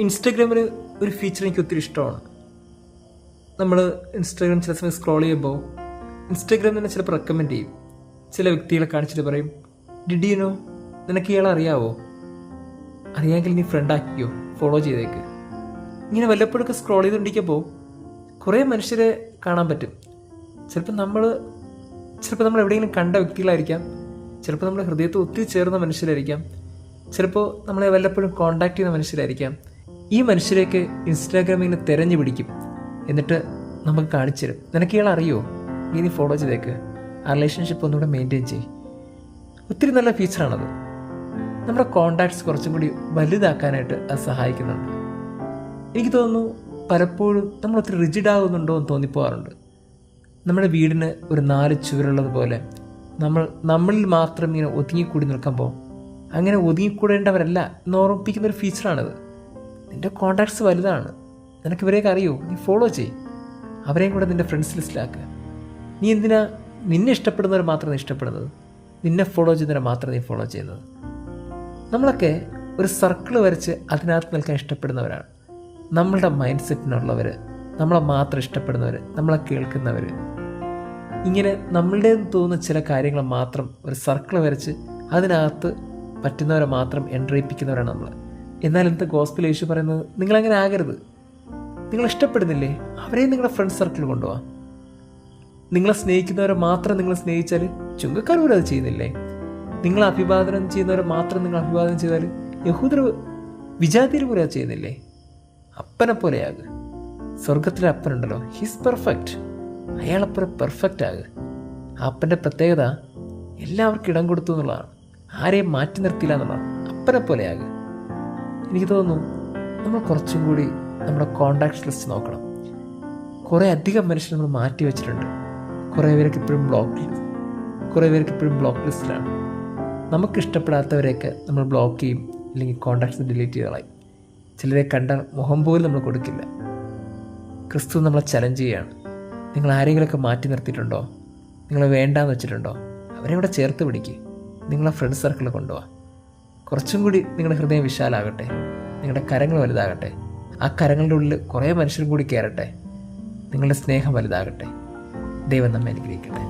ഇൻസ്റ്റാഗ്രാമിൽ ഒരു ഫീച്ചർ എനിക്ക് ഒത്തിരി ഇഷ്ടമാണ്. നമ്മൾ ഇൻസ്റ്റാഗ്രാം ചില സമയം സ്ക്രോൾ ചെയ്യുമ്പോൾ ഇൻസ്റ്റാഗ്രാം തന്നെ ചിലപ്പോൾ റെക്കമെൻഡ് ചെയ്യും. ചില വ്യക്തികളെ കാണിച്ചിട്ട് പറയും, ഡിഡിയനോ നിനക്ക് ഇയാളെ അറിയാവോ, അറിയാമെങ്കിൽ നീ ഫ്രണ്ടാക്കിയോ, ഫോളോ ചെയ്തേക്ക്. ഇങ്ങനെ വല്ലപ്പോഴൊക്കെ സ്ക്രോൾ ചെയ്തുകൊണ്ടിരിക്കുമ്പോൾ കുറേ മനുഷ്യരെ കാണാൻ പറ്റും. ചിലപ്പോൾ നമ്മൾ എവിടെയെങ്കിലും കണ്ട വ്യക്തികളായിരിക്കാം, ചിലപ്പോൾ നമ്മുടെ ഹൃദയത്തെ ഒത്തിരി ചേർന്ന മനുഷ്യരായിരിക്കാം, ചിലപ്പോൾ നമ്മളെ വല്ലപ്പോഴും കോണ്ടാക്ട് ചെയ്യുന്ന മനുഷ്യരായിരിക്കാം. ഈ മനുഷ്യരെയൊക്കെ ഇൻസ്റ്റാഗ്രാമിൽ നിന്ന് തിരഞ്ഞു പിടിക്കും. എന്നിട്ട് നമുക്ക് കാണിച്ചു തരും, നിനക്ക് ഇയാളെ അറിയോ, നീ ഫോളോ ചെയ്തേക്ക്, ആ റിലേഷൻഷിപ്പ് ഒന്നുകൂടെ മെയിൻറ്റെയിൻ ചെയ്യും. ഒത്തിരി നല്ല ഫീച്ചറാണത്. നമ്മുടെ കോണ്ടാക്ട്സ് കുറച്ചും കൂടി വലുതാക്കാനായിട്ട് അത് സഹായിക്കുന്നുണ്ട്. എനിക്ക് തോന്നുന്നു പലപ്പോഴും നമ്മൾ ഒത്തിരി റിജിഡ് ആകുന്നുണ്ടോ എന്ന് തോന്നിപ്പോകാറുണ്ട്. നമ്മുടെ വീടിന് ഒരു 4 ചുവരുള്ളത് പോലെ നമ്മളിൽ മാത്രം ഇങ്ങനെ ഒതുങ്ങിക്കൂടി നിൽക്കുമ്പോൾ അങ്ങനെ ഒതുങ്ങിക്കൂടേണ്ടവരല്ല എന്ന് ഓർമ്മിപ്പിക്കുന്നൊരു ഫീച്ചറാണിത്. നിൻ്റെ കോണ്ടാക്ട്സ് വലുതാണ്, നിനക്ക് ഇവരെയൊക്കെ അറിയോ, നീ ഫോളോ ചെയ്യും, അവരെയും കൂടെ നിൻ്റെ ഫ്രണ്ട്സ് ലിസ്റ്റിലാക്കുക. നീ എന്തിനാ നിന്നെ ഇഷ്ടപ്പെടുന്നവർ മാത്രം നീ ഇഷ്ടപ്പെടുന്നത്, നിന്നെ ഫോളോ ചെയ്യുന്നവരെ മാത്രം നീ ഫോളോ ചെയ്യുന്നത്? നമ്മളൊക്കെ ഒരു സർക്കിൾ വരച്ച് അതിനകത്ത് നിൽക്കാൻ ഇഷ്ടപ്പെടുന്നവരാണ്. നമ്മളുടെ മൈൻഡ് സെറ്റിനുള്ളവർ, നമ്മളെ മാത്രം ഇഷ്ടപ്പെടുന്നവർ, നമ്മളെ കേൾക്കുന്നവർ, ഇങ്ങനെ നമ്മളുടേന്ന് തോന്നുന്ന ചില കാര്യങ്ങൾ മാത്രം ഒരു സർക്കിൾ വരച്ച് അതിനകത്ത് പറ്റുന്നവരെ മാത്രം എൻട്രേപ്പിക്കുന്നവരാണ് നമ്മൾ. എന്നാൽ ഇന്നത്തെ ഗോസ്പൽ യേശു പറയുന്നത്, നിങ്ങളങ്ങനെ ആകരുത്. നിങ്ങൾ ഇഷ്ടപ്പെടുന്നില്ലേ, അവരെയും നിങ്ങളുടെ ഫ്രണ്ട് സർക്കിൾ കൊണ്ടുപോകാം. നിങ്ങളെ സ്നേഹിക്കുന്നവരെ മാത്രം നിങ്ങൾ സ്നേഹിച്ചാൽ ചുങ്കക്കാർ പോലും അത് ചെയ്യുന്നില്ലേ? നിങ്ങൾ അഭിവാദനം ചെയ്യുന്നവരെ മാത്രം നിങ്ങൾ അഭിവാദനം ചെയ്താൽ യഹൂദർ വിജാതിർ പോലും അത് ചെയ്യുന്നില്ലേ? അപ്പനെ പോലെയാകുക. സ്വർഗത്തിലെ അപ്പനുണ്ടല്ലോ, ഹിസ് പെർഫെക്റ്റ്, അയാളപ്പുറം പെർഫെക്റ്റ് ആകുക. ആ അപ്പൻ്റെ പ്രത്യേകത എല്ലാവർക്കും ഇടം കൊടുത്തു എന്നുള്ളതാണ്, ആരെയും മാറ്റി നിർത്തിയില്ല എന്നുള്ളതാണ്. അപ്പനെ പോലെയാകുക. എനിക്ക് തോന്നുന്നു നമ്മൾ കുറച്ചും കൂടി നമ്മുടെ കോണ്ടാക്ട്സ് ലിസ്റ്റ് നോക്കണം. കുറേ അധികം മനുഷ്യർ നമ്മൾ മാറ്റി വെച്ചിട്ടുണ്ട്. കുറേ പേർക്ക് ഇപ്പോഴും ബ്ലോക്ക് ലിസ്റ്റിലാണ്. നമുക്കിഷ്ടപ്പെടാത്തവരെയൊക്കെ നമ്മൾ ബ്ലോക്ക് ചെയ്യും, അല്ലെങ്കിൽ കോണ്ടാക്ട്സ് ഡിലീറ്റ് ചെയ്ത് കളയും. ചിലരെ കണ്ട മുഖം പോലും നമ്മൾ കൊടുക്കില്ല. ക്രിസ്തു നമ്മളെ ചലഞ്ച് ചെയ്യുകയാണ്. നിങ്ങൾ ആരെങ്കിലുമൊക്കെ മാറ്റി നിർത്തിയിട്ടുണ്ടോ, നിങ്ങൾ വേണ്ടാന്ന് വെച്ചിട്ടുണ്ടോ, അവരെ ഇവിടെ ചേർത്ത് പിടിക്കുക, നിങ്ങളെ ഫ്രണ്ട് സർക്കിളിൽ കൊണ്ടുപോകാം. കുറച്ചും കൂടി നിങ്ങളുടെ ഹൃദയം വിശാലാകട്ടെ, നിങ്ങളുടെ കരങ്ങൾ വലുതാകട്ടെ, ആ കരങ്ങളുടെ ഉള്ളിൽ കുറേ മനുഷ്യരും കൂടി കയറട്ടെ, നിങ്ങളുടെ സ്നേഹം വലുതാകട്ടെ. ദൈവം നമ്മെ അനുഗ്രഹിക്കട്ടെ.